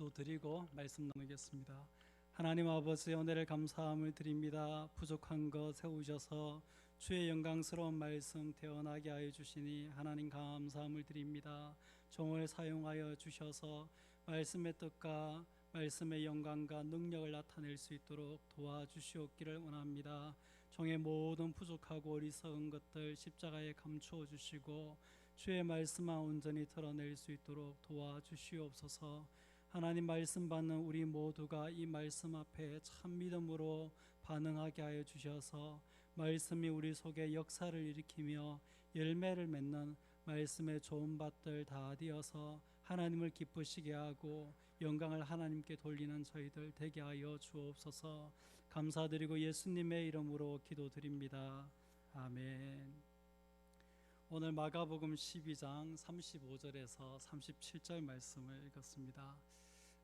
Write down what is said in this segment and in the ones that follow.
기도드리고 말씀 나누겠습니다. 하나님 아버지, 은혜를 감사함을 드립니다. 부족한 것 세우셔서 주의 영광스러운 말씀 태어나게 하여 주시니 하나님 감사함을 드립니다. 종을 사용하여 주셔서 말씀의 뜻과 말씀의 영광과 능력을 나타낼 수 있도록 도와주시옵기를 원합니다. 종의 모든 부족하고 어리석은 것들 십자가에 감추어 주시고 주의 말씀만 온전히 드러낼 수 있도록 도와주시옵소서. 하나님 말씀 받는 우리 모두가 이 말씀 앞에 참 믿음으로 반응하게 하여 주셔서 말씀이 우리 속에 역사를 일으키며 열매를 맺는 말씀의 좋은 밭들 다 되어서 하나님을 기쁘시게 하고 영광을 하나님께 돌리는 저희들 되게 하여 주옵소서. 감사드리고 예수님의 이름으로 기도드립니다. 아멘. 오늘 마가복음 12장 35절에서 37절 말씀을 읽었습니다.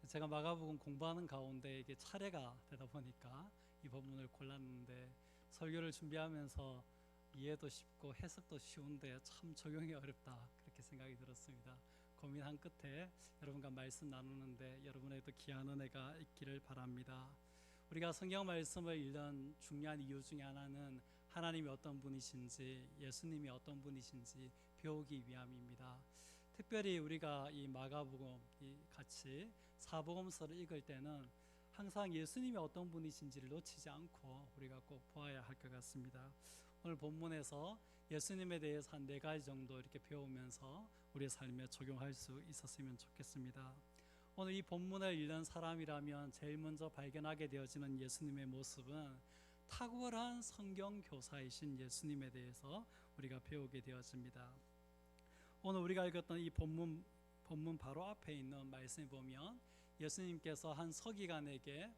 제가 마가복음 공부하는 가운데 이게 차례가 되다 보니까 이 본문을 골랐는데 설교를 준비하면서 이해도 쉽고 해석도 쉬운데 참 적용이 어렵다, 그렇게 생각이 들었습니다. 고민한 끝에 여러분과 말씀 나누는데 여러분에게도 귀한 은혜가 있기를 바랍니다. 우리가 성경 말씀을 읽는 중요한 이유 중에 하나는 하나님이 어떤 분이신지, 예수님이 어떤 분이신지 배우기 위함입니다. 특별히 우리가 이 마가복음 같이 사복음서를 읽을 때는 항상 예수님이 어떤 분이신지를 놓치지 않고 우리가 꼭 보아야 할 것 같습니다. 오늘 본문에서 예수님에 대해서 한 4가지 정도 이렇게 배우면서 우리의 삶에 적용할 수 있었으면 좋겠습니다. 오늘 이 본문을 읽는 사람이라면 제일 먼저 발견하게 되어지는 예수님의 모습은 탁월한 성경 교사이신 예수님에 대해서 우리가 배우게 되어집니다. 오늘 우리가 읽었던 이 본문 바로 앞에 있는 말씀에 보면 예수님께서 한 서기관에게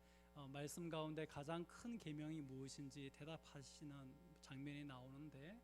말씀 가운데 가장 큰 계명이 무엇인지 대답하시는 장면이 나오는데,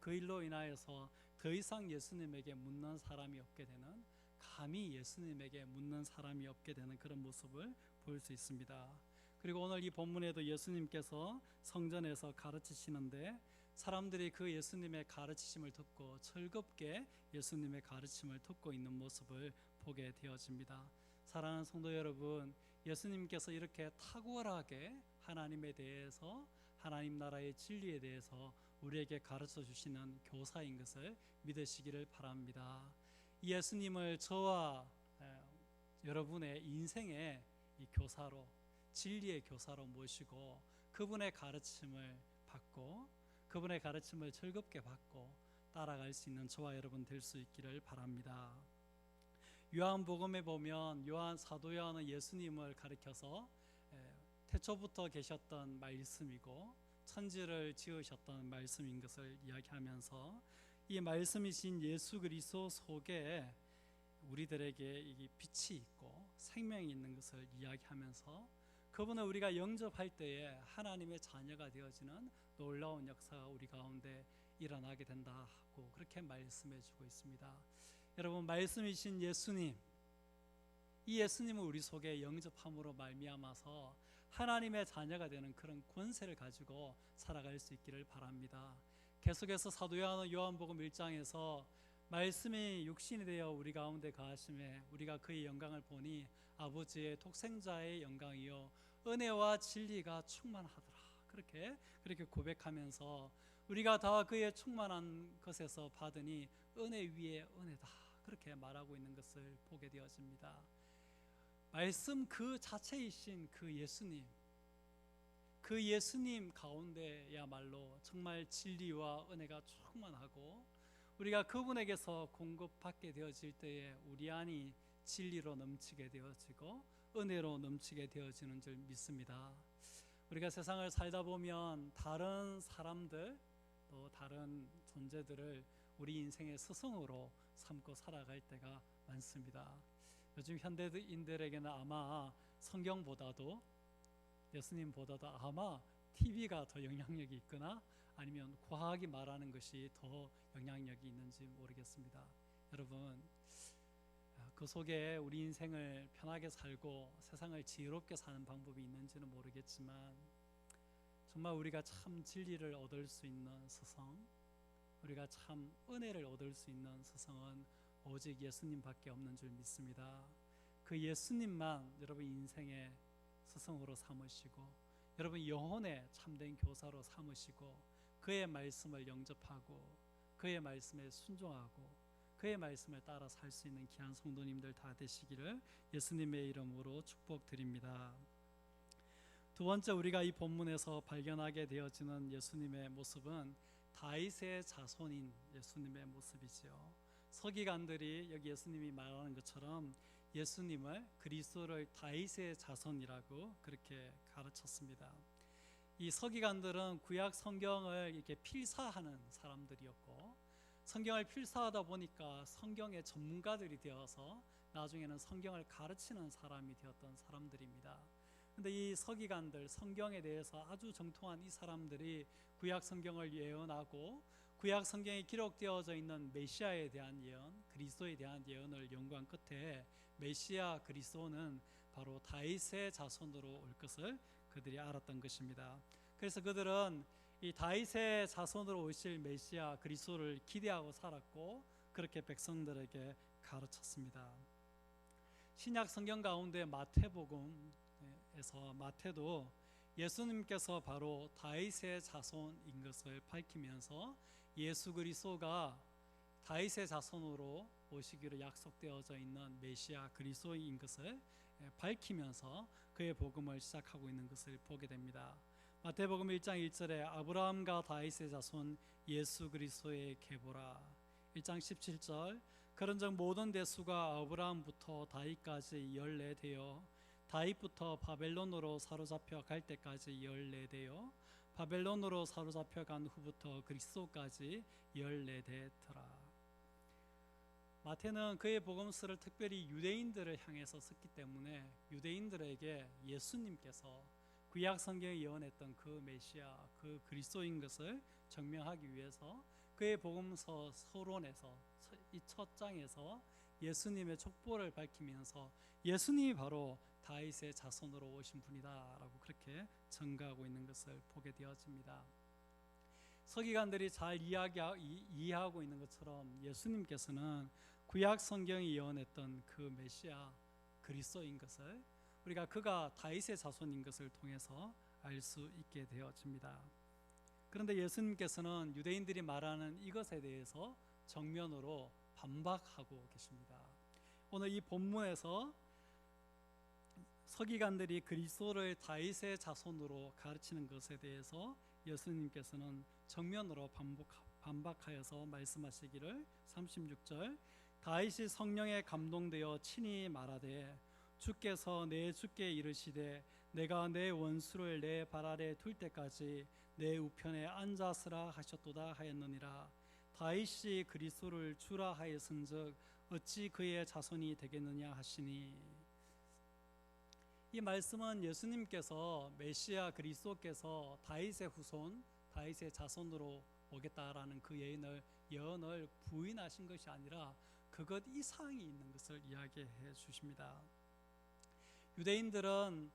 그 일로 인하여서 더 이상 예수님에게 묻는 사람이 없게 되는, 감히 예수님에게 묻는 사람이 없게 되는 그런 모습을 볼 수 있습니다. 그리고 오늘 이 본문에도 예수님께서 성전에서 가르치시는데 사람들이 그 예수님의 가르치심을 듣고 즐겁게 예수님의 가르침을 듣고 있는 모습을 보게 되어집니다. 사랑하는 성도 여러분, 예수님께서 이렇게 탁월하게 하나님에 대해서, 하나님 나라의 진리에 대해서 우리에게 가르쳐 주시는 교사인 것을 믿으시기를 바랍니다. 예수님을 저와 여러분의 인생의 이 교사로, 진리의 교사로 모시고 그분의 가르침을 받고 그분의 가르침을 즐겁게 받고 따라갈 수 있는 저와 여러분 될 수 있기를 바랍니다. 요한복음에 보면 사도 요한은 예수님을 가리켜서 태초부터 계셨던 말씀이고 천지를 지으셨던 말씀인 것을 이야기하면서 이 말씀이신 예수 그리스도 속에 우리들에게 이 빛이 있고 생명이 있는 것을 이야기하면서 그분을 우리가 영접할 때에 하나님의 자녀가 되어지는 놀라운 역사가 우리 가운데 일어나게 된다 하고 그렇게 말씀해 주고 있습니다. 여러분, 말씀이신 예수님, 이 예수님을 우리 속에 영접함으로 말미암아서 하나님의 자녀가 되는 그런 권세를 가지고 살아갈 수 있기를 바랍니다. 계속해서 사도 요한은 요한복음 1장에서 말씀이 육신이 되어 우리 가운데 거하심에 우리가 그의 영광을 보니 아버지의 독생자의 영광이요 은혜와 진리가 충만하더라, 그렇게 고백하면서 우리가 다 그의 충만한 것에서 받으니 은혜 위에 은혜다, 그렇게 말하고 있는 것을 보게 되어집니다. 말씀 그 자체이신 그 예수님 가운데야말로 정말 진리와 은혜가 충만하고 우리가 그분에게서 공급받게 되어질 때에 우리 안이 진리로 넘치게 되어지고 은혜로 넘치게 되어지는 줄 믿습니다. 우리가 세상을 살다 보면 다른 사람들 또 다른 존재들을 우리 인생의 스승으로 삼고 살아갈 때가 많습니다. 요즘 현대인들에게는 아마 성경보다도 예수님보다도 아마 TV가 더 영향력이 있거나 아니면 과학이 말하는 것이 더 영향력이 있는지 모르겠습니다. 여러분, 그 속에 우리 인생을 편하게 살고 세상을 지혜롭게 사는 방법이 있는지는 모르겠지만 정말 우리가 참 진리를 얻을 수 있는 스승, 우리가 참 은혜를 얻을 수 있는 스승은 오직 예수님밖에 없는 줄 믿습니다. 그 예수님만 여러분 인생의 스승으로 삼으시고 여러분 영혼의 참된 교사로 삼으시고 그의 말씀을 영접하고 그의 말씀에 순종하고 그의 말씀을 따라 살 수 있는 귀한 성도님들 다 되시기를 예수님의 이름으로 축복드립니다. 두 번째, 우리가 이 본문에서 발견하게 되어지는 예수님의 모습은 다윗의 자손인 예수님의 모습이지요. 서기관들이 여기 예수님이 말하는 것처럼 예수님을 그리스도를 다윗의 자손이라고 그렇게 가르쳤습니다. 이 서기관들은 구약 성경을 이렇게 필사하는 사람들이었고 성경을 필사하다 보니까 성경의 전문가들이 되어서 나중에는 성경을 가르치는 사람이 되었던 사람들입니다. 근데 이 서기관들, 성경에 대해서 아주 정통한 이 사람들이 구약 성경을 예언하고 구약 성경에 기록되어져 있는 메시아에 대한 예언, 그리스도에 대한 예언을 연구한 끝에 메시아 그리스도는 바로 다윗의 자손으로 올 것을 그들이 알았던 것입니다. 그래서 그들은 이 다윗의 자손으로 오실 메시아 그리스도를 기대하고 살았고 그렇게 백성들에게 가르쳤습니다. 신약 성경 가운데 마태복음에서 마태도 예수님께서 바로 다윗의 자손인 것을 밝히면서 예수 그리스도가 다윗의 자손으로 오시기로 약속되어져 있는 메시아 그리스도인 것을 밝히면서 그의 복음을 시작하고 있는 것을 보게 됩니다. 마태복음 1장 1절에 아브라함과 다윗의 자손 예수 그리스도의 계보라. 1장 17절 그런즉 모든 대수가 아브라함부터 다윗까지 14되어 다윗부터 바벨론으로 사로잡혀 갈 때까지 14되어 바벨론으로 사로잡혀 간 후부터 그리스도까지 14대더라. 마태는 그의 복음서를 특별히 유대인들을 향해서 썼기 때문에 유대인들에게 예수님께서 구약 성경에 예언했던 그 메시아, 그 그리스도인 것을 증명하기 위해서 그의 복음서 서론에서 이 첫 장에서 예수님의 족보를 밝히면서 예수님이 바로 다윗의 자손으로 오신 분이다라고 그렇게 증거하고 있는 것을 보게 되어집니다. 서기관들이 잘 이해하고 있는 것처럼 예수님께서는 구약 성경이 예언했던 그 메시아 그리스도인 것을 우리가 그가 다윗의 자손인 것을 통해서 알 수 있게 되어집니다. 그런데 예수님께서는 유대인들이 말하는 이것에 대해서 정면으로 반박하고 계십니다. 오늘 이 본문에서 서기관들이 그리스도를 다윗의 자손으로 가르치는 것에 대해서 예수님께서는 정면으로 반박하여서 말씀하시기를 36절 다윗이 성령에 감동되어 친히 말하되 주께서 내 주께 이르시되 내가 내 원수를 내 발 아래 둘 때까지 내 우편에 앉았으라 하셨도다 하였느니라. 다윗이 그리스도를 주라 하였은즉 어찌 그의 자손이 되겠느냐 하시니. 이 말씀은 예수님께서 메시아 그리스도께서 다윗의 후손, 다윗의 자손으로 오겠다라는 그 예언을 부인하신 것이 아니라 그것 이상이 있는 것을 이야기해 주십니다. 유대인들은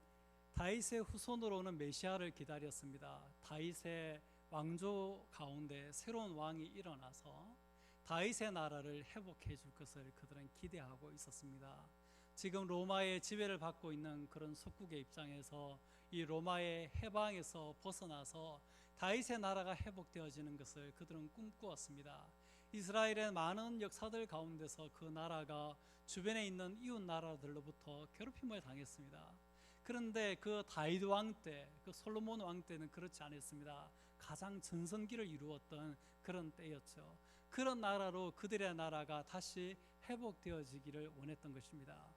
다윗의 후손으로 오는 메시아를 기다렸습니다. 다윗의 왕조 가운데 새로운 왕이 일어나서 다윗의 나라를 회복해 줄 것을 그들은 기대하고 있었습니다. 지금 로마의 지배를 받고 있는 그런 속국의 입장에서 이 로마의 해방에서 벗어나서 다윗의 나라가 회복되어지는 것을 그들은 꿈꾸었습니다. 이스라엘의 많은 역사들 가운데서 그 나라가 주변에 있는 이웃 나라들로부터 괴롭힘을 당했습니다. 그런데 그 다윗 왕 때, 그 솔로몬 왕 때는 그렇지 않았습니다. 가장 전성기를 이루었던 그런 때였죠. 그런 나라로 그들의 나라가 다시 회복되어지기를 원했던 것입니다.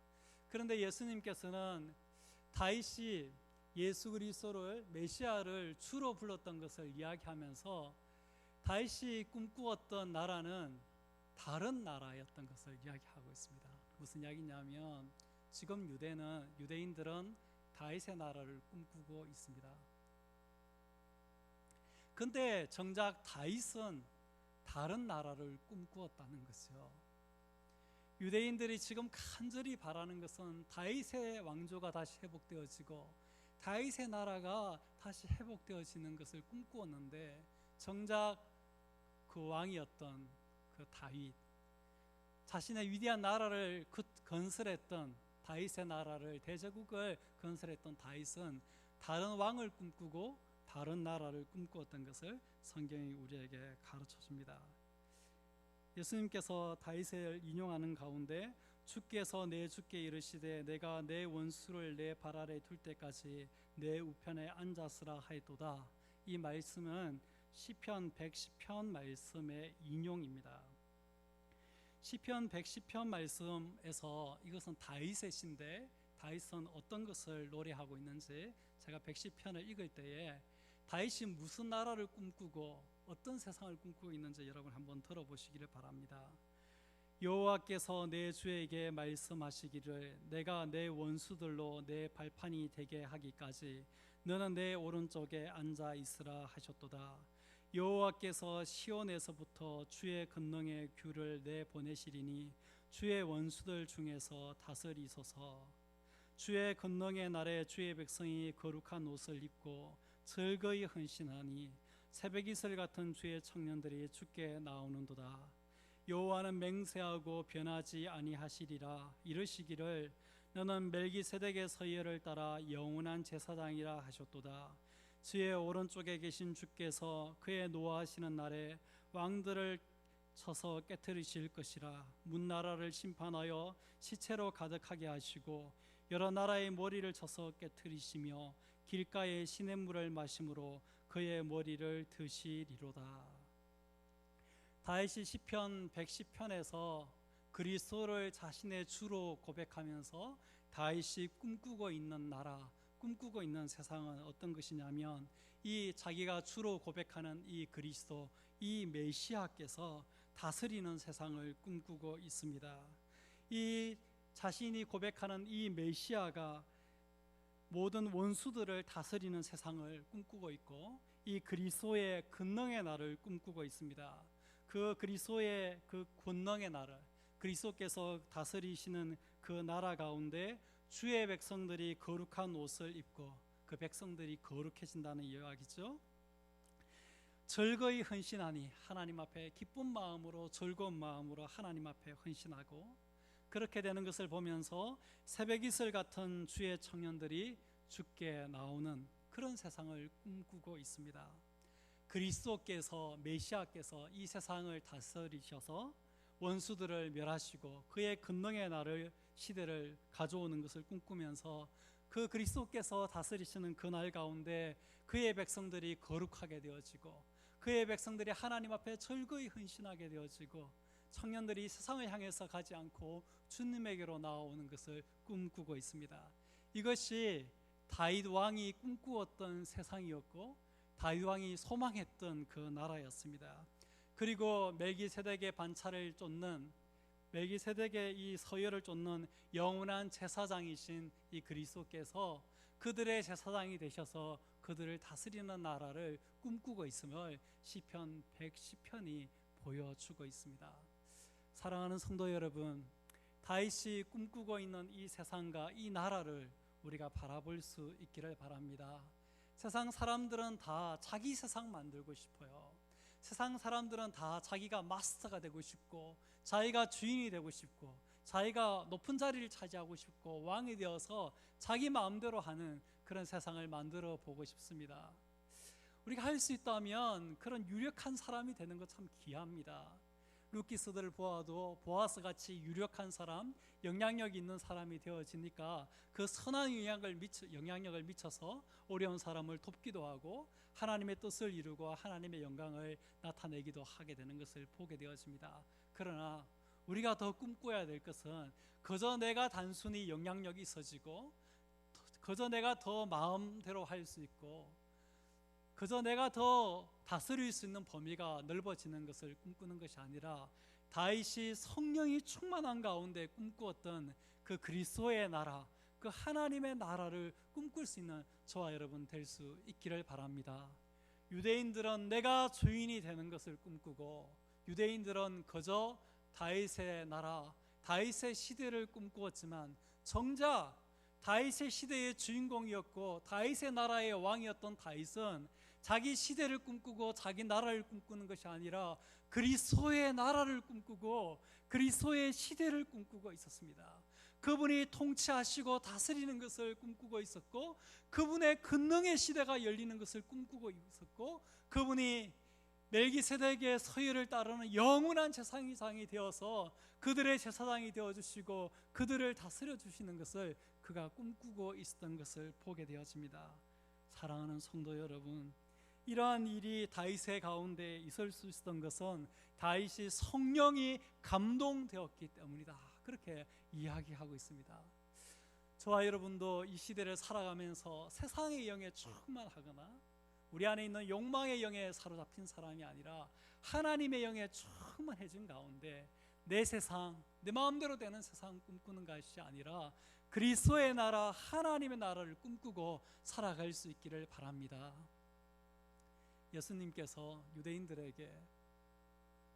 그런데 예수님께서는 다윗이 예수 그리스도를 메시아를 주로 불렀던 것을 이야기하면서 다윗이 꿈꾸었던 나라는 다른 나라였던 것을 이야기하고 있습니다. 무슨 이야기냐면 지금 유대인들은 다윗의 나라를 꿈꾸고 있습니다. 근데 정작 다윗은 다른 나라를 꿈꾸었다는 것이요. 유대인들이 지금 간절히 바라는 것은 다윗의 왕조가 다시 회복되어지고 다윗의 나라가 다시 회복되어지는 것을 꿈꾸었는데 정작 그 왕이었던 그 다윗, 자신의 위대한 나라를 건설했던 다윗의 나라를, 대제국을 건설했던 다윗은 다른 왕을 꿈꾸고 다른 나라를 꿈꾸었던 것을 성경이 우리에게 가르쳐 줍니다. 예수님께서 다윗을 인용하는 가운데 주께서 내 주께 이르시되 내가 내 원수를 내 발 아래 둘 때까지 내 우편에 앉았으라 하였도다. 이 말씀은 시편 110편 말씀의 인용입니다. 시편 110편 말씀에서 이것은 다윗의 시인데 다윗은 어떤 것을 노래하고 있는지 제가 110편을 읽을 때에 다윗이 무슨 나라를 꿈꾸고 어떤 세상을 꿈꾸고 있는지 여러분 한번 들어보시기를 바랍니다. 여호와께서 내 주에게 말씀하시기를 내가 내 원수들로 내 발판이 되게 하기까지 너는 내 오른쪽에 앉아 있으라 하셨도다. 여호와께서 시온에서부터 주의 권능의 귤을 내보내시리니 주의 원수들 중에서 다스리소서. 주의 권능의 날에 주의 백성이 거룩한 옷을 입고 즐거이 헌신하니 새벽 이슬 같은 주의 청년들이 주께 나오는도다. 여호와는 맹세하고 변하지 아니하시리라. 이르시기를 너는 멜기세덱의 서열을 따라 영원한 제사장이라 하셨도다. 주의 오른쪽에 계신 주께서 그의 노하시는 날에 왕들을 쳐서 깨뜨리실 것이라. 문나라를 심판하여 시체로 가득하게 하시고 여러 나라의 머리를 쳐서 깨뜨리시며 길가의 시냇물을 마심으로 그의 머리를 드시리로다. 다윗이 시편 110편에서 그리스도를 자신의 주로 고백하면서 다윗이 꿈꾸고 있는 나라, 꿈꾸고 있는 세상은 어떤 것이냐면 이 자기가 주로 고백하는 이 그리스도, 이 메시아께서 다스리는 세상을 꿈꾸고 있습니다. 이 자신이 고백하는 이 메시아가 모든 원수들을 다스리는 세상을 꿈꾸고 있고 이 그리스도의 권능의 날을 꿈꾸고 있습니다. 그 그리스도의 그 권능의 나라, 그리스도께서 다스리시는 그 나라 가운데 주의 백성들이 거룩한 옷을 입고 그 백성들이 거룩해진다는 이야기죠. 즐거이 헌신하니 하나님 앞에 기쁜 마음으로 즐거운 마음으로 하나님 앞에 헌신하고 그렇게 되는 것을 보면서 새벽 이슬 같은 주의 청년들이 주께 나오는 그런 세상을 꿈꾸고 있습니다. 그리스도께서 메시아께서 이 세상을 다스리셔서 원수들을 멸하시고 그의 권능의 날을 시대를 가져오는 것을 꿈꾸면서 그 그리스도께서 다스리시는 그 날 가운데 그의 백성들이 거룩하게 되어지고 그의 백성들이 하나님 앞에 즐거이 헌신하게 되어지고 청년들이 세상을 향해서 가지 않고 주님에게로 나아오는 것을 꿈꾸고 있습니다. 이것이 다윗 왕이 꿈꾸었던 세상이었고 다윗 왕이 소망했던 그 나라였습니다. 그리고 멜기세덱의 반차를 쫓는 멜기세덱의 이 서열을 쫓는 영원한 제사장이신 이 그리스도께서 그들의 제사장이 되셔서 그들을 다스리는 나라를 꿈꾸고 있음을 시편 110편이 보여주고 있습니다. 사랑하는 성도 여러분, 다윗이 꿈꾸고 있는 이 세상과 이 나라를 우리가 바라볼 수 있기를 바랍니다. 세상 사람들은 다 자기 세상 만들고 싶어요. 세상 사람들은 다 자기가 마스터가 되고 싶고 자기가 주인이 되고 싶고 자기가 높은 자리를 차지하고 싶고 왕이 되어서 자기 마음대로 하는 그런 세상을 만들어 보고 싶습니다. 우리가 할 수 있다면 그런 유력한 사람이 되는 것 참 귀합니다. 루키스들을 보아도 보아스같이 유력한 사람, 영향력 있는 사람이 되어지니까 그 선한 영향력을 미쳐서 어려운 사람을 돕기도 하고 하나님의 뜻을 이루고 하나님의 영광을 나타내기도 하게 되는 것을 보게 되어집니다. 그러나 우리가 더 꿈꿔야 될 것은 그저 내가 단순히 영향력이 있어지고 그저 내가 더 마음대로 할 수 있고 그저 내가 더 다스릴 수 있는 범위가 넓어지는 것을 꿈꾸는 것이 아니라 다윗이 성령이 충만한 가운데 꿈꾸었던 그 그리스도의 나라, 그 하나님의 나라를 꿈꿀 수 있는 저와 여러분 될 수 있기를 바랍니다. 유대인들은 내가 주인이 되는 것을 꿈꾸고 유대인들은 그저 다윗의 나라, 다윗의 시대를 꿈꾸었지만 정작 다윗의 시대의 주인공이었고 다윗의 나라의 왕이었던 다윗은 자기 시대를 꿈꾸고 자기 나라를 꿈꾸는 것이 아니라 그리스도의 나라를 꿈꾸고 그리스도의 시대를 꿈꾸고 있었습니다. 그분이 통치하시고 다스리는 것을 꿈꾸고 있었고, 그분의 권능의 시대가 열리는 것을 꿈꾸고 있었고, 그분이 멜기세덱의 서열을 따르는 영원한 제사장이 되어서 그들의 제사장이 되어주시고 그들을 다스려 주시는 것을 그가 꿈꾸고 있었던 것을 보게 되어집니다. 사랑하는 성도 여러분, 이러한 일이 다윗의 가운데 있을 수 있었던 것은 다윗이 성령이 감동되었기 때문이다, 그렇게 이야기하고 있습니다. 저와 여러분도 이 시대를 살아가면서 세상의 영에 충만하거나 우리 안에 있는 욕망의 영에 사로잡힌 사람이 아니라 하나님의 영에 충만해진 가운데 내 세상, 내 마음대로 되는 세상 꿈꾸는 것이 아니라 그리스도의 나라, 하나님의 나라를 꿈꾸고 살아갈 수 있기를 바랍니다. 예수님께서 유대인들에게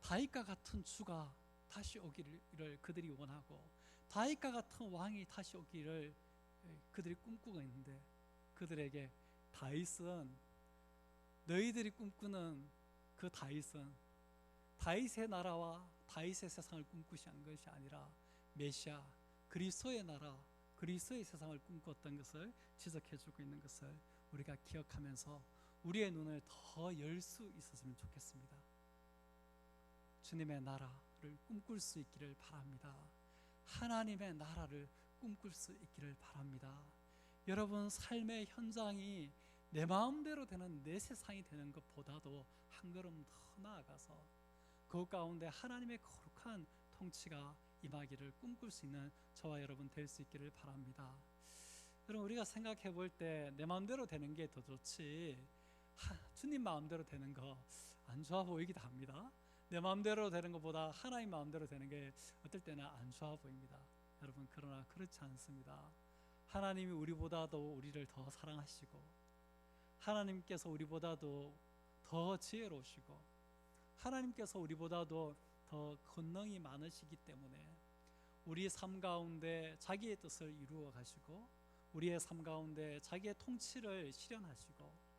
다윗과 같은 주가 다시 오기를 그들이 원하고 다윗과 같은 왕이 다시 오기를 그들이 꿈꾸고 있는데, 그들에게 다윗은, 너희들이 꿈꾸는 그 다윗은 다윗의 나라와 다윗의 세상을 꿈꾸신 것이 아니라 메시아 그리스도의 나라, 그리스도의 세상을 꿈꿨던 것을 지적해주고 있는 것을 우리가 기억하면서 우리의 눈을 더 열 수 있었으면 좋겠습니다. 주님의 나라를 꿈꿀 수 있기를 바랍니다. 하나님의 나라를 꿈꿀 수 있기를 바랍니다. 여러분 삶의 현장이 내 마음대로 되는 내 세상이 되는 것보다도 한 걸음 더 나아가서 그 가운데 하나님의 거룩한 통치가 임하기를 꿈꿀 수 있는 저와 여러분 될 수 있기를 바랍니다. 여러분, 우리가 생각해 볼 때 내 마음대로 되는 게 더 좋지 주님 마음대로 되는 거 안 좋아 보이기도 합니다. 내 마음대로 되는 것보다 하나님 마음대로 되는 게 어떨 때는 안 좋아 보입니다. 여러분, 그러나 그렇지 않습니다. 하나님이 우리보다도 우리를 더 사랑하시고 하나님께서 우리보다도 더 지혜로우시고 하나님께서 우리보다도 더 권능이 많으시기 때문에 우리의 삶 가운데 자기의 뜻을 이루어 가시고 우리의 삶 가운데 자기의 통치를 실현하시고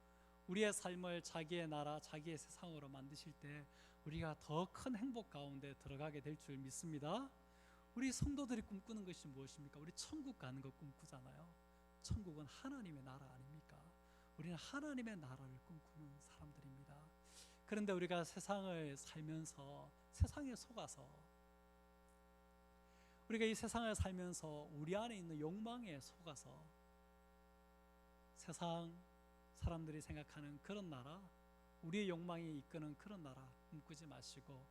우리의 삶을 자기의 나라, 자기의 세상으로 만드실 때 우리가 더 큰 행복 가운데 들어가게 될 줄 믿습니다. 우리 성도들이 꿈꾸는 것이 무엇입니까? 우리 천국 가는 거 꿈꾸잖아요. 천국은 하나님의 나라 아닙니까? 우리는 하나님의 나라를 꿈꾸는 사람들입니다. 그런데 우리가 세상을 살면서 세상에 속아서 우리가 이 세상을 살면서 우리 안에 있는 욕망에 속아서 세상 사람들이 생각하는 그런 나라, 우리의 욕망이 이끄는 그런 나라 꿈꾸지 마시고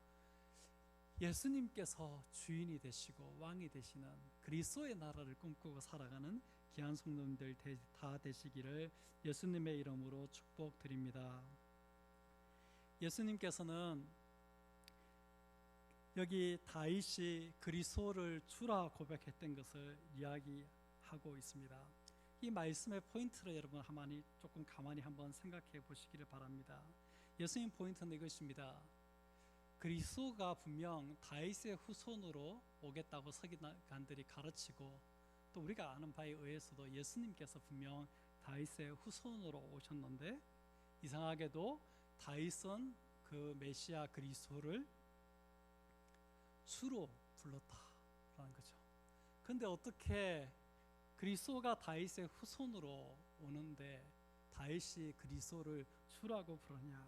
예수님께서 주인이 되시고 왕이 되시는 그리스도의 나라를 꿈꾸고 살아가는 귀한 성도님들 다 되시기를 예수님의 이름으로 축복드립니다. 예수님께서는 여기 다윗이 그리스도를 주라 고백했던 것을 이야기하고 있습니다. 이 말씀의 포인트를 여러분 조금 가만히 한번 생각해 보시기를 바랍니다. 예수님 포인트는 이것입니다. 그리스도가 분명 다윗의 후손으로 오겠다고 서기관들이 가르치고 또 우리가 아는 바에 의해서도 예수님께서 분명 다윗의 후손으로 오셨는데 이상하게도 다윗은 그 메시아 그리스도를 주로 불렀다라는 거죠. 그런데 어떻게 그리스도가 다윗의 후손으로 오는데 다윗이 그리스도를 주라고 부르냐,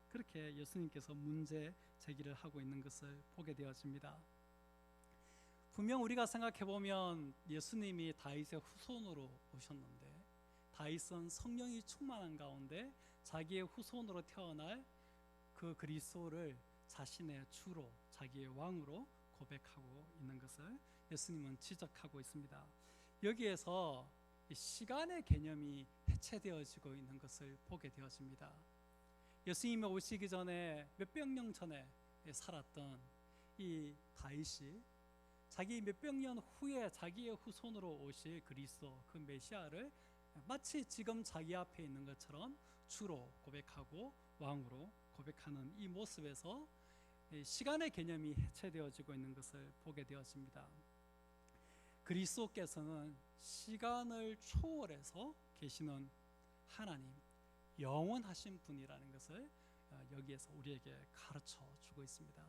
그렇게 예수님께서 문제 제기를 하고 있는 것을 보게 되어집니다. 분명 우리가 생각해 보면 예수님이 다윗의 후손으로 오셨는데 다윗은 성령이 충만한 가운데 자기의 후손으로 태어날 그 그리스도를 자신의 주로, 자기의 왕으로 고백하고 있는 것을 예수님은 지적하고 있습니다. 여기에서 시간의 개념이 해체되어지고 있는 것을 보게 되어집니다. 예수님이 오시기 전에 몇백 년 전에 살았던 이 다윗이 자기 몇백 년 후에 자기의 후손으로 오실 그리스도, 그 메시아를 마치 지금 자기 앞에 있는 것처럼 주로 고백하고 왕으로 고백하는 이 모습에서 시간의 개념이 해체되어지고 있는 것을 보게 되어집니다. 그리스도께서는 시간을 초월해서 계시는 하나님, 영원하신 분이라는 것을 여기에서 우리에게 가르쳐 주고 있습니다.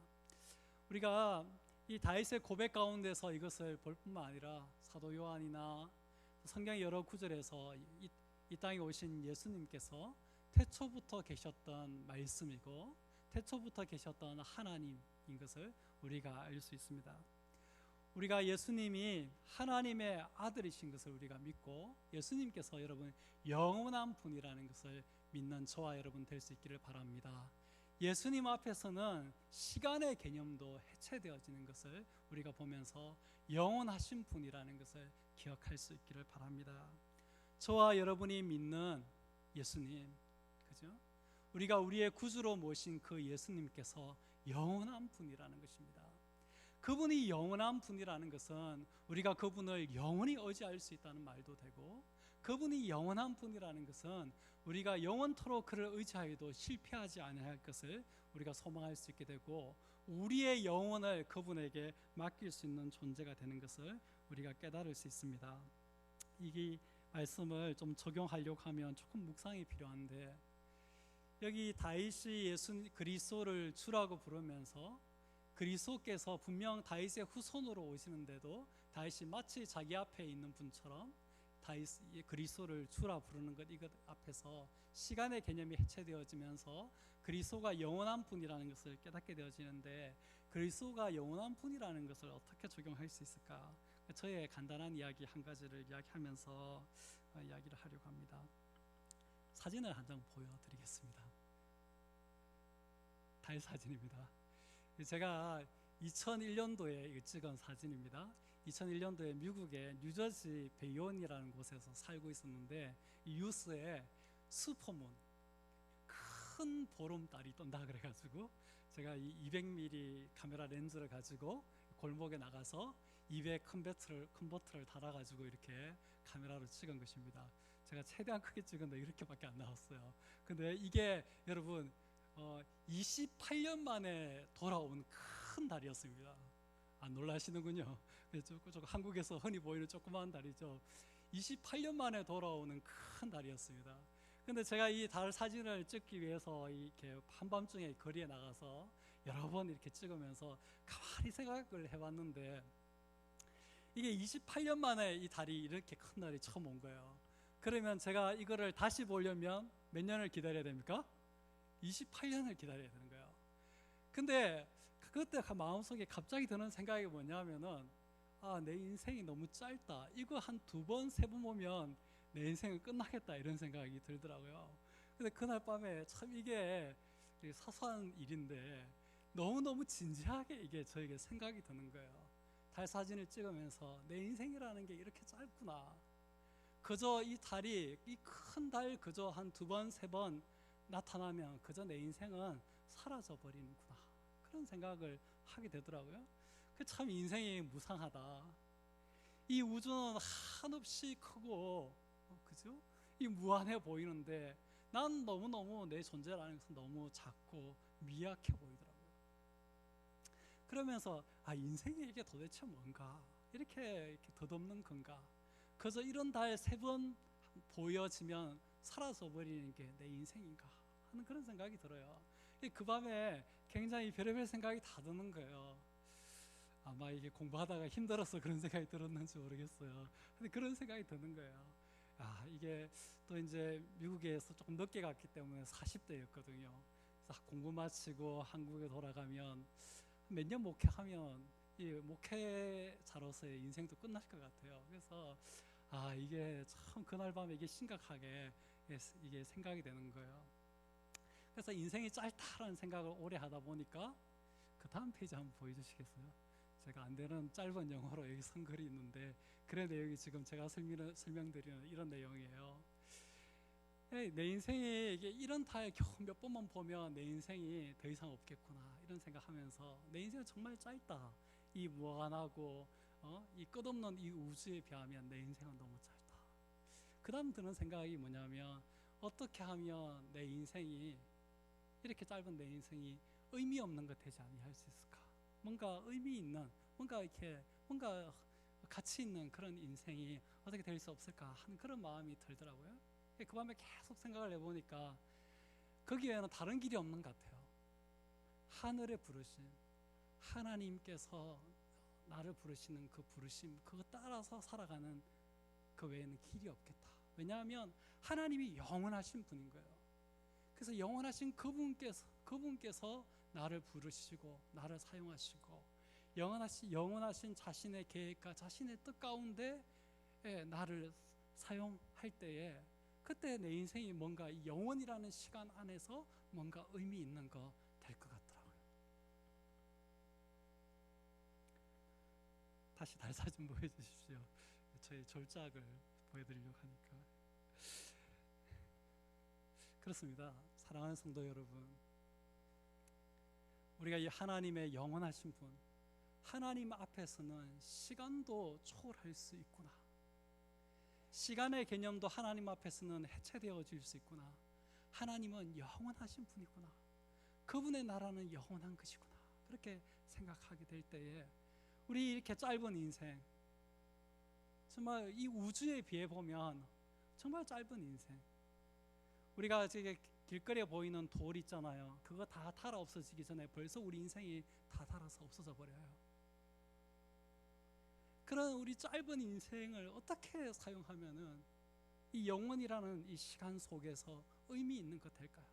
우리가 이 다윗의 고백 가운데서 이것을 볼 뿐만 아니라 사도 요한이나 성경의 여러 구절에서 이 땅에 오신 예수님께서 태초부터 계셨던 말씀이고 태초부터 계셨던 하나님인 것을 우리가 알 수 있습니다. 우리가 예수님이 하나님의 아들이신 것을 우리가 믿고 예수님께서 여러분 영원한 분이라는 것을 믿는 저와 여러분 될 수 있기를 바랍니다. 예수님 앞에서는 시간의 개념도 해체되어지는 것을 우리가 보면서 영원하신 분이라는 것을 기억할 수 있기를 바랍니다. 저와 여러분이 믿는 예수님, 그죠? 우리가 우리의 구주로 모신 그 예수님께서 영원한 분이라는 것입니다. 그분이 영원한 분이라는 것은 우리가 그분을 영원히 의지할 수 있다는 말도 되고, 그분이 영원한 분이라는 것은 우리가 영원토록 그를 의지하여도 실패하지 않을 것을 우리가 소망할 수 있게 되고, 우리의 영혼을 그분에게 맡길 수 있는 존재가 되는 것을 우리가 깨달을 수 있습니다. 이 말씀을 좀 적용하려고 하면 조금 묵상이 필요한데, 여기 다윗이 그리스도를 주라고 부르면서 그리스도께서 분명 다윗의 후손으로 오시는데도 다윗이 마치 자기 앞에 있는 분처럼 그리스도를 주라 부르는 것, 이것 앞에서 시간의 개념이 해체되어지면서 그리스도가 영원한 분이라는 것을 깨닫게 되어지는데, 그리스도가 영원한 분이라는 것을 어떻게 적용할 수 있을까? 저의 간단한 이야기 한 가지를 이야기하면서 이야기를 하려고 합니다. 사진을 한 장 보여드리겠습니다. 다윗 사진입니다. 제가 2001년도에 찍은 사진입니다. 2001년도에 미국의 뉴저지 베이온이라는 곳에서 살고 있었는데, 이 뉴스에 슈퍼문, 큰 보름달이 뜬다 그래가지고 제가 이 200mm 카메라 렌즈를 가지고 골목에 나가서 200 컨버터를 달아가지고 이렇게 카메라로 찍은 것입니다. 제가 최대한 크게 찍었는데 이렇게밖에 안 나왔어요. 근데 이게 여러분 28년 만에 돌아온 큰 달이었습니다. 안 놀라시는군요. 조금 한국에서 흔히 보이는 조그마한 달이죠. 28년 만에 돌아오는 큰 달이었습니다. 근데 제가 이 달 사진을 찍기 위해서 이렇게 한밤중에 거리에 나가서 여러 번 이렇게 찍으면서 가만히 생각을 해봤는데, 이게 28년 만에 이 달이 이렇게 큰 달이 처음 온 거예요. 그러면 제가 이거를 다시 보려면 몇 년을 기다려야 됩니까? 28년을 기다려야 되는 거예요. 근데 그때 마음속에 갑자기 드는 생각이 뭐냐면은, 내 인생이 너무 짧다. 이거 한 2번, 3번 보면 내 인생은 끝나겠다, 이런 생각이 들더라고요. 근데 그날 밤에 참 이게 사소한 일인데 너무너무 진지하게 이게 저에게 생각이 드는 거예요. 달 사진을 찍으면서 내 인생이라는 게 이렇게 짧구나. 그저 이 달이, 이 큰 달 그저 한 2번, 3번 나타나면 그저 내 인생은 사라져 버리는구나, 그런 생각을 하게 되더라고요. 참 인생이 무상하다. 이 우주는 한없이 크고 그죠? 이 무한해 보이는데 난 너무너무 내 존재라는 것은 너무 작고 미약해 보이더라고요. 그러면서 인생이 이게 도대체 뭔가, 이렇게 덧없는 건가, 그저 이런 달 3번 보여지면 사라져 버리는 게 내 인생인가 하는 그런 생각이 들어요. 그 밤에 굉장히 별의별 생각이 다 드는 거예요. 아마 이게 공부하다가 힘들어서 그런 생각이 들었는지 모르겠어요. 근데 그런 생각이 드는 거예요. 이게 또 이제 미국에서 조금 늦게 갔기 때문에 40대였거든요. 그래서 공부 마치고 한국에 돌아가면 몇 년 목회하면 이 목회자로서의 인생도 끝날 것 같아요. 그래서 이게 참 그날 밤에 이게 심각하게 이게 생각이 되는 거예요. 그래서 인생이 짧다라는 생각을 오래 하다 보니까 그 다음 페이지 한번 보여주시겠어요? 제가 안 되는 짧은 영어로 여기 쓴 글이 있는데, 그래 내용이 지금 제가 설명드리는 이런 내용이에요. 내 인생에 이게 이런 달 겨우 몇 번만 보면 내 인생이 더 이상 없겠구나, 이런 생각하면서 내 인생은 정말 짧다. 이 무한하고 이 끝없는 이 우주에 비하면 내 인생은 너무 짧다. 그 다음 드는 생각이 뭐냐면, 어떻게 하면 내 인생이, 이렇게 짧은 내 인생이 의미 없는 것 되지 아니할 수 있을까? 뭔가 의미 있는, 뭔가 가치 있는 그런 인생이 어떻게 될 수 없을까 하는 그런 마음이 들더라고요. 그 밤에 계속 생각을 해보니까 거기에는 다른 길이 없는 것 같아요. 하늘에 부르신 하나님께서 나를 부르시는 그 부르심, 그거 따라서 살아가는 그 외에는 길이 없겠다. 왜냐하면 하나님이 영원하신 분인 거예요. 그래서 영원하신 그분께서 나를 부르시고 나를 사용하시고 영원하신 자신의 계획과 자신의 뜻 가운데 나를 사용할 때에, 그때 내 인생이 뭔가 이 영원이라는 시간 안에서 뭔가 의미 있는 거 될 것 같더라고요. 다시 달 사진 보여주십시오. 저의 졸작을 보여드리려고 하니까. 그렇습니다. 사랑하는 성도 여러분, 우리가 이 하나님의 영원하신 분, 하나님 앞에서는 시간도 초월할 수 있구나, 시간의 개념도 하나님 앞에서는 해체되어질 수 있구나, 하나님은 영원하신 분이구나, 그분의 나라는 영원한 것이구나, 그렇게 생각하게 될 때에 우리 이렇게 짧은 인생, 정말 이 우주에 비해 보면 정말 짧은 인생, 우리가 지금 길거리에 보이는 돌 있잖아요. 그거 다 닳아 없어지기 전에 벌써 우리 인생이 다 닳아서 없어져 버려요. 그런 우리 짧은 인생을 어떻게 사용하면은 이 영원이라는 이 시간 속에서 의미 있는 것 될까요?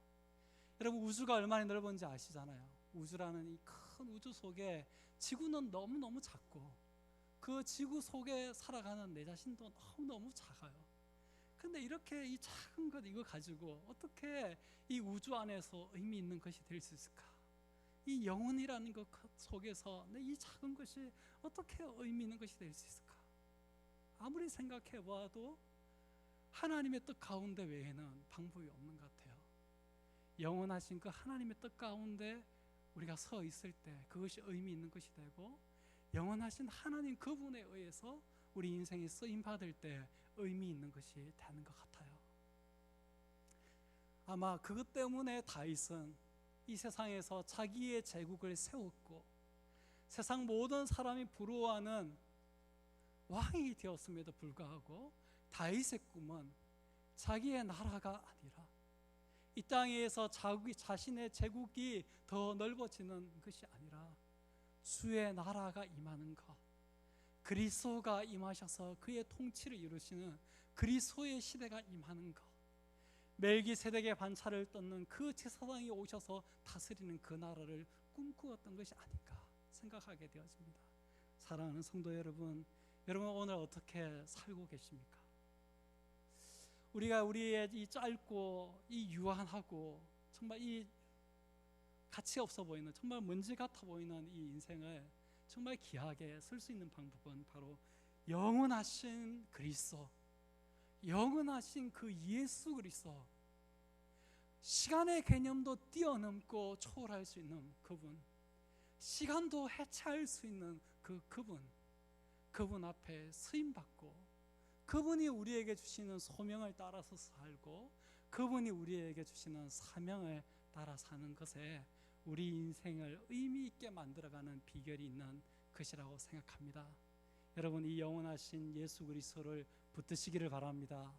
여러분, 우주가 얼마나 넓은지 아시잖아요. 우주라는 이 큰 우주 속에 지구는 너무너무 작고, 그 지구 속에 살아가는 내 자신도 너무너무 작아요. 근데 이렇게 이 작은 것 이거 가지고 어떻게 이 우주 안에서 의미 있는 것이 될 수 있을까? 이 영혼이라는 것 속에서 이 작은 것이 어떻게 의미 있는 것이 될 수 있을까? 아무리 생각해 봐도 하나님의 뜻 가운데 외에는 방법이 없는 것 같아요. 영원하신 그 하나님의 뜻 가운데 우리가 서 있을 때 그것이 의미 있는 것이 되고, 영원하신 하나님 그분에 의해서 우리 인생이 쓰임 받을 때 의미 있는 것이 되는 것 같아요. 아마 그것 때문에 다윗은 이 세상에서 자기의 제국을 세웠고 세상 모든 사람이 부러워하는 왕이 되었음에도 불구하고 다윗의 꿈은 자기의 나라가 아니라 이 땅에서 자신의 제국이 더 넓어지는 것이 아니라 주의 나라가 임하는 것, 그리스도가 임하셔서 그의 통치를 이루시는 그리스도의 시대가 임하는 것, 멜기세덱의 반차를 뜯는 그 제사장이 오셔서 다스리는 그 나라를 꿈꾸었던 것이 아닌가 생각하게 되어집니다. 사랑하는 성도 여러분, 여러분 오늘 어떻게 살고 계십니까? 우리가 우리의 이 짧고 이 유한하고 정말 이 가치 없어 보이는, 정말 먼지 같아 보이는 이 인생을 정말 귀하게 쓸 수 있는 방법은 바로 영원하신 그리스도, 영원하신 그 예수 그리스도, 시간의 개념도 뛰어넘고 초월할 수 있는 그분, 시간도 해체할 수 있는 그분 앞에 쓰임받고, 그분이 우리에게 주시는 소명을 따라서 살고, 그분이 우리에게 주시는 사명을 따라 사는 것에 우리 인생을 의미 있게 만들어가는 비결이 있는 것이라고 생각합니다. 여러분, 이 영원하신 예수 그리스도를 붙드시기를 바랍니다.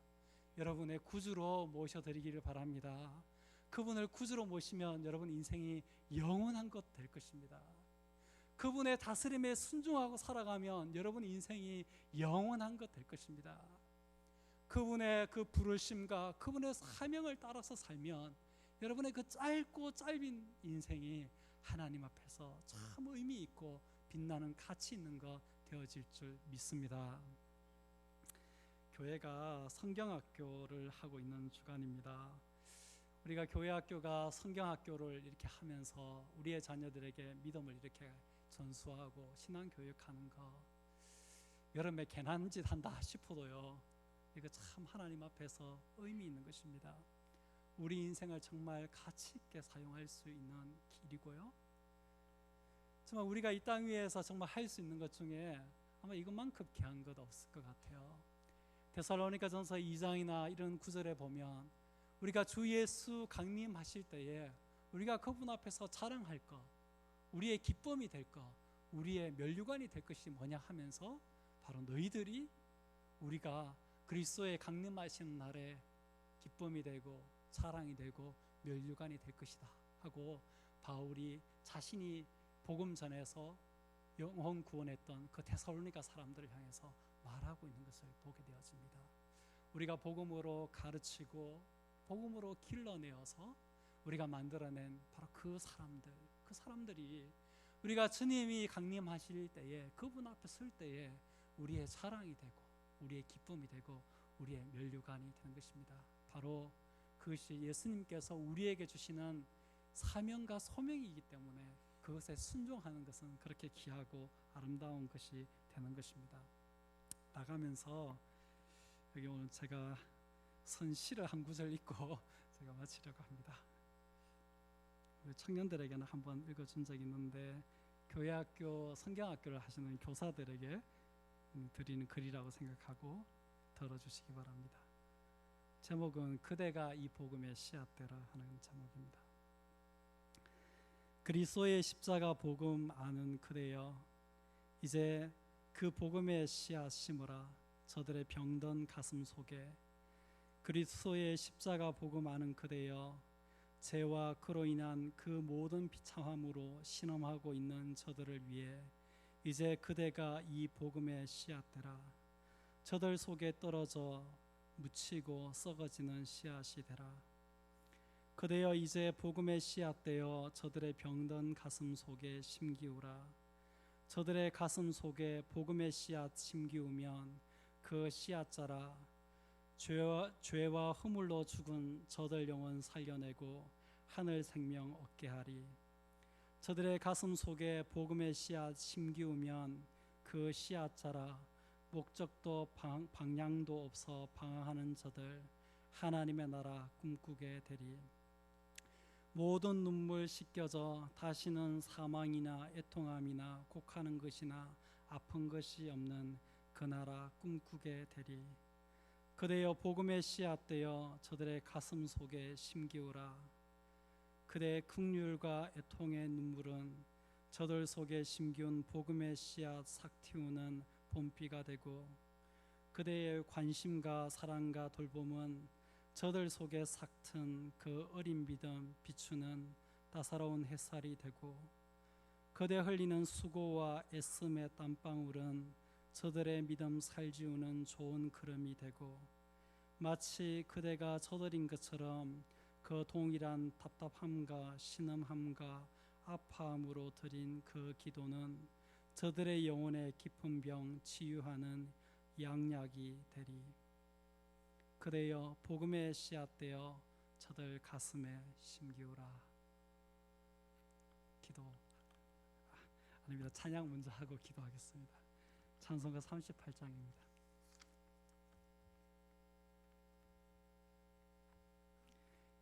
여러분의 구주로 모셔드리기를 바랍니다. 그분을 구주로 모시면 여러분 인생이 영원한 것 될 것입니다. 그분의 다스림에 순종하고 살아가면 여러분 인생이 영원한 것 될 것입니다. 그분의 그 부르심과 그분의 사명을 따라서 살면 여러분의 그 짧고 짧은 인생이 하나님 앞에서 참 의미 있고 빛나는 가치 있는 것 되어질 줄 믿습니다. 교회가 성경학교를 하고 있는 주간입니다. 우리가 교회학교가 성경학교를 이렇게 하면서 우리의 자녀들에게 믿음을 이렇게 전수하고 신앙교육하는 거, 여름에 괜한 짓 한다 싶어도요, 이거 참 하나님 앞에서 의미 있는 것입니다. 우리 인생을 정말 가치 있게 사용할 수 있는 길이고요, 정말 우리가 이 땅 위에서 정말 할 수 있는 것 중에 아마 이것만큼 귀한 것 없을 것 같아요. 데살로니가전서 2장이나 이런 구절에 보면 우리가 주 예수 강림하실 때에 우리가 그분 앞에서 자랑할 것, 우리의 기쁨이 될 것, 우리의 면류관이 될 것이 뭐냐 하면서 바로 너희들이 우리가 그리스도의 강림하시는 날에 기쁨이 되고 자랑이 되고 면류관이 될 것이다 하고 바울이 자신이 복음 전에서 영혼 구원했던 그 데살로니가 사람들을 향해서 말하고 있는 것을 보게 되어집니다. 우리가 복음으로 가르치고 복음으로 길러내어서 우리가 만들어낸 바로 그 사람들이 우리가 주님이 강림하실 때에 그분 앞에 설 때에 우리의 자랑이 되고 우리의 기쁨이 되고 우리의 면류관이 되는 것입니다. 바로 그것이 예수님께서 우리에게 주시는 사명과 소명이기 때문에 그것에 순종하는 것은 그렇게 귀하고 아름다운 것이 되는 것입니다. 나가면서 여기 오늘 제가 선 시를 한 구절 읽고 제가 마치려고 합니다. 우리 청년들에게는 한번 읽어준 적이 있는데 교회학교 성경학교를 하시는 교사들에게 드리는 글이라고 생각하고 들어주시기 바랍니다. 제목은 그대가 이 복음의 씨앗되라 하는 제목입니다. 그리스도의 십자가 복음 아는 그대여, 이제 그 복음의 씨앗 심으라. 저들의 병든 가슴 속에 그리스도의 십자가 복음 아는 그대여, 죄와 그로 인한 그 모든 비참함으로 신음하고 있는 저들을 위해 이제 그대가 이 복음의 씨앗되라. 저들 속에 떨어져 묻히고 썩어지는 씨앗이 되라. 그대여 이제 복음의 씨앗되어 저들의 병든 가슴 속에 심기우라. 저들의 가슴 속에 복음의 씨앗 심기우면 그 씨앗자라. 죄와 허물로 죽은 저들 영혼 살려내고 하늘 생명 얻게 하리. 저들의 가슴 속에 복음의 씨앗 심기우면 그 씨앗자라. 목적도 방향도 없어 방황하는 저들 하나님의 나라 꿈꾸게 되리. 모든 눈물 씻겨져 다시는 사망이나 애통함이나 곡하는 것이나 아픈 것이 없는 그 나라 꿈꾸게 되리. 그대여 복음의 씨앗되어 저들의 가슴 속에 심기우라. 그대의 긍휼과 애통의 눈물은 저들 속에 심기운 복음의 씨앗 삭티우는 봄비가 되고, 그대의 관심과 사랑과 돌봄은 저들 속에 삭튼 그 어린 믿음 비추는 따사로운 햇살이 되고, 그대 흘리는 수고와 애씀의 땀방울은 저들의 믿음 살지우는 좋은 그름이 되고, 마치 그대가 저들인 것처럼 그 동일한 답답함과 신음함과 아파함으로 드린 그 기도는 저들의 영혼의 깊은 병 치유하는 양약이 되리. 그대여 복음의 씨앗되어 저들 가슴에 심기우라. 아닙니다. 찬양 먼저 하고 기도하겠습니다. 찬송가 38장입니다.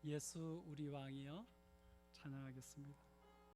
예수 우리 왕이여 찬양하겠습니다.